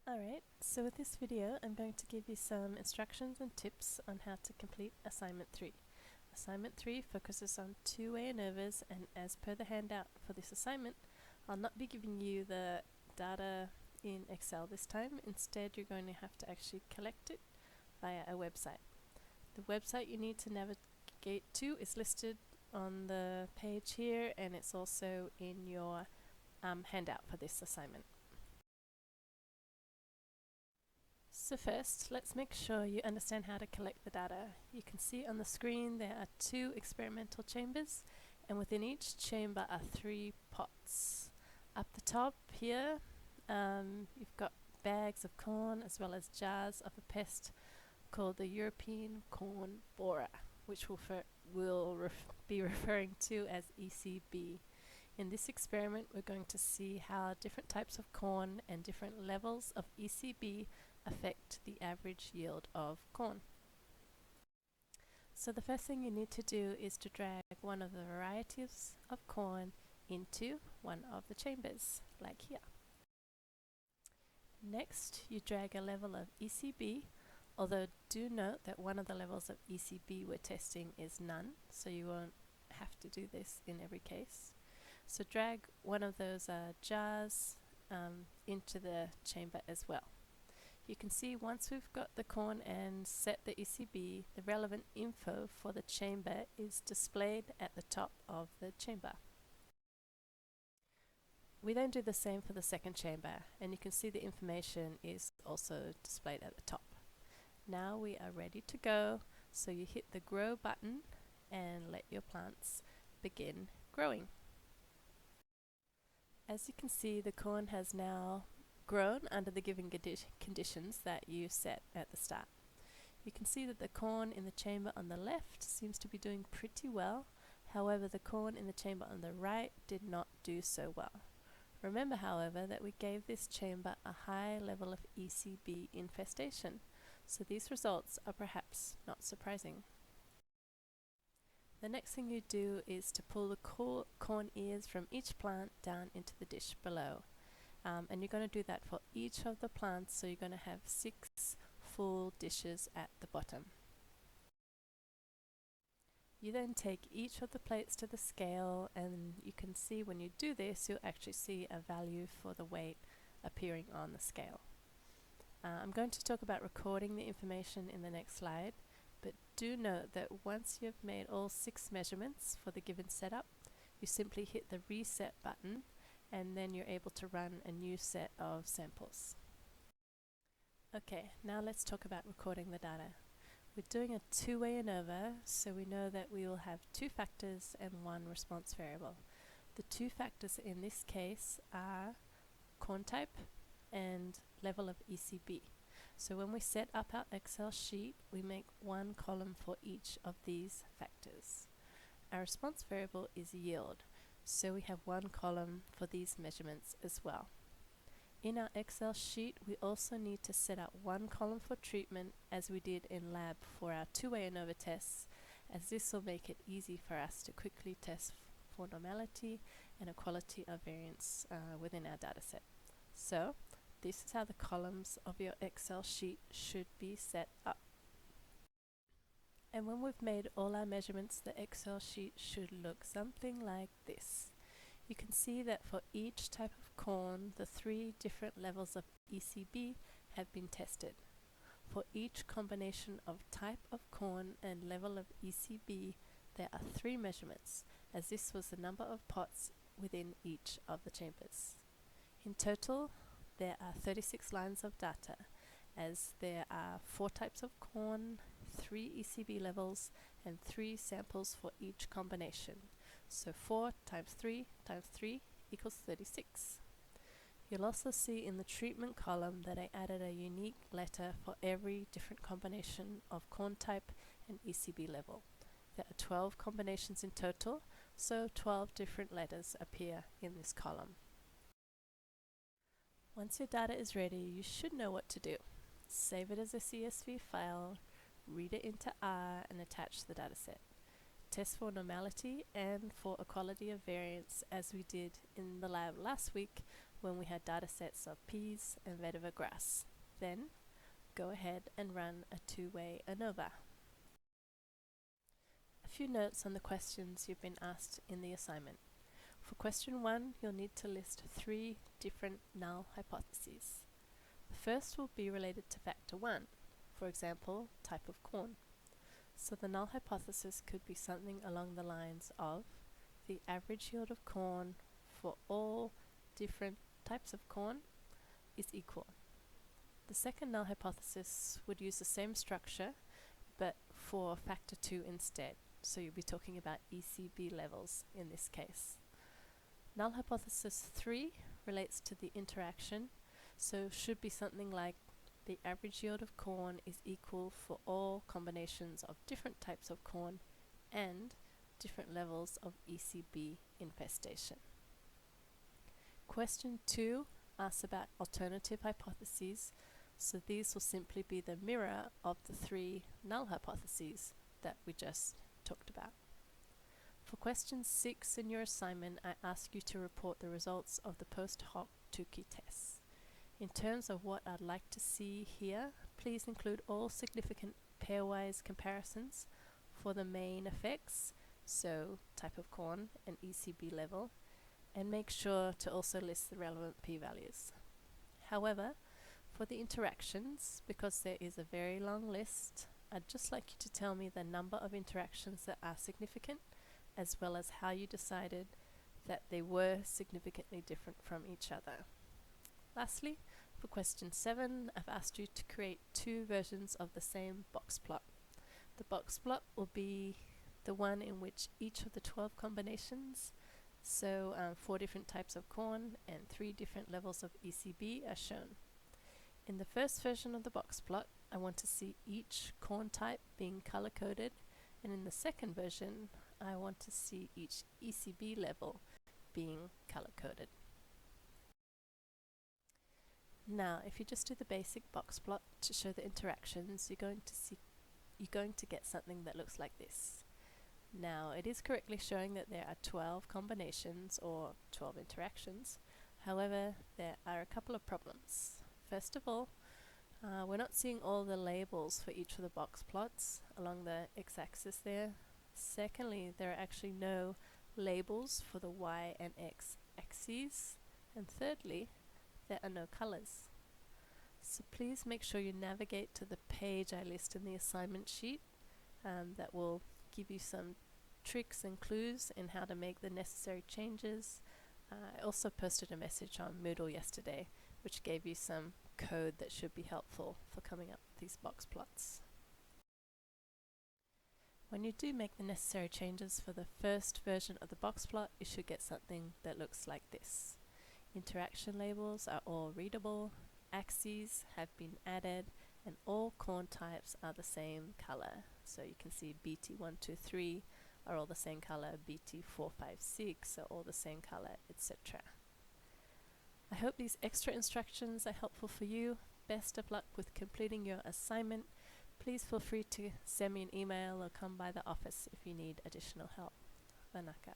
Alright, so with this video I'm going to give you some instructions and tips on how to complete Assignment 3. Assignment 3 focuses on two-way ANOVAs, and as per the handout for this assignment, I'll not be giving you the data in Excel this time. Instead, you're going to have to actually collect it via a website. The website you need to navigate to is listed on the page here, and it's also in your handout for this assignment. So first, let's make sure you understand how to collect the data. You can see on the screen there are two experimental chambers, and within each chamber are 3 pots. Up the top here, you've got bags of corn as well as jars of a pest called the European corn borer, which we'll be referring to as ECB. In this experiment, we're going to see how different types of corn and different levels of ECB affect the average yield of corn. So the first thing you need to do is to drag one of the varieties of corn into one of the chambers, like here. Next, you drag a level of ECB, although do note that one of the levels of ECB we're testing is none, so you won't have to do this in every case. So drag one of those jars into the chamber as well. You can see once we've got the corn and set the ECB, the relevant info for the chamber is displayed at the top of the chamber. We then do the same for the second chamber, and you can see the information is also displayed at the top. Now we are ready to go, so you hit the grow button and let your plants begin growing. As you can see, the corn has now grown under the given conditions that you set at the start. You can see that the corn in the chamber on the left seems to be doing pretty well. However, the corn in the chamber on the right did not do so well. Remember, however, that we gave this chamber a high level of ECB infestation, so these results are perhaps not surprising. The next thing you do is to pull the corn ears from each plant down into the dish below. And you're going to do that for each of the plants, so you're going to have 6 full dishes at the bottom. You then take each of the plates to the scale, and you can see when you do this, you'll actually see a value for the weight appearing on the scale. I'm going to talk about recording the information in the next slide, but do note that once you've made all 6 measurements for the given setup, you simply hit the reset button, and then you're able to run a new set of samples. Okay, now let's talk about recording the data. We're doing a two-way ANOVA, so we know that we will have 2 factors and 1 response variable. The 2 factors in this case are corn type and level of ECB. So when we set up our Excel sheet, we make 1 column for each of these factors. Our response variable is yield, so we have 1 column for these measurements as well. In our Excel sheet, we also need to set up 1 column for treatment, as we did in lab for our two-way ANOVA tests, as this will make it easy for us to quickly test for normality and equality of variance within our dataset. So this is how the columns of your Excel sheet should be set up. And when we've made all our measurements, the Excel sheet should look something like this. You can see that for each type of corn, the 3 different levels of ECB have been tested. For each combination of type of corn and level of ECB, there are 3 measurements, as this was the number of pots within each of the chambers. In total, there are 36 lines of data, as there are 4 types of corn, 3 ECB levels, and 3 samples for each combination. So 4 times 3 times 3 equals 36. You'll also see in the treatment column that I added a unique letter for every different combination of corn type and ECB level. There are 12 combinations in total, so 12 different letters appear in this column. Once your data is ready, you should know what to do. Save it as a CSV file, read it into R, and attach the dataset. Test for normality and for equality of variance, as we did in the lab last week, when we had data sets of peas and vetiver grass. Then go ahead and run a two-way ANOVA. A few notes on the questions you've been asked in the assignment. For question 1, you'll need to list 3 different null hypotheses. The first will be related to factor 1, for example, type of corn. So the null hypothesis could be something along the lines of the average yield of corn for all different types of corn is equal. The second null hypothesis would use the same structure but for factor 2 instead. So you'll be talking about ECB levels in this case. Null hypothesis 3 relates to the interaction, so should be something like the average yield of corn is equal for all combinations of different types of corn and different levels of ECB infestation. Question 2 asks about alternative hypotheses, so these will simply be the mirror of the 3 null hypotheses that we just talked about. For question 6 in your assignment, I ask you to report the results of the post hoc Tukey tests. In terms of what I'd like to see here, please include all significant pairwise comparisons for the main effects, so type of corn and ECB level, and make sure to also list the relevant p-values. However, for the interactions, because there is a very long list, I'd just like you to tell me the number of interactions that are significant, as well as how you decided that they were significantly different from each other. Lastly, for question 7, I've asked you to create 2 versions of the same box plot. The box plot will be the one in which each of the 12 combinations, so 4 different types of corn and 3 different levels of ECB are shown. In the first version of the box plot, I want to see each corn type being color-coded, and in the second version, I want to see each ECB level being color-coded. Now, if you just do the basic box plot to show the interactions, you're going to get something that looks like this. Now, it is correctly showing that there are 12 combinations or 12 interactions. However, there are a couple of problems. First of all, we're not seeing all the labels for each of the box plots along the x-axis there. Secondly, there are actually no labels for the y and x axes. And thirdly, there are no colors. So please make sure you navigate to the page I list in the assignment sheet that will give you some tricks and clues in how to make the necessary changes. I also posted a message on Moodle yesterday which gave you some code that should be helpful for coming up with these box plots. When you do make the necessary changes for the first version of the box plot, you should get something that looks like this. Interaction labels are all readable, axes have been added, and all corn types are the same color. So you can see BT123 are all the same color, BT456 are all the same color, etc. I hope these extra instructions are helpful for you. Best of luck with completing your assignment. Please feel free to send me an email or come by the office if you need additional help. Vanaka.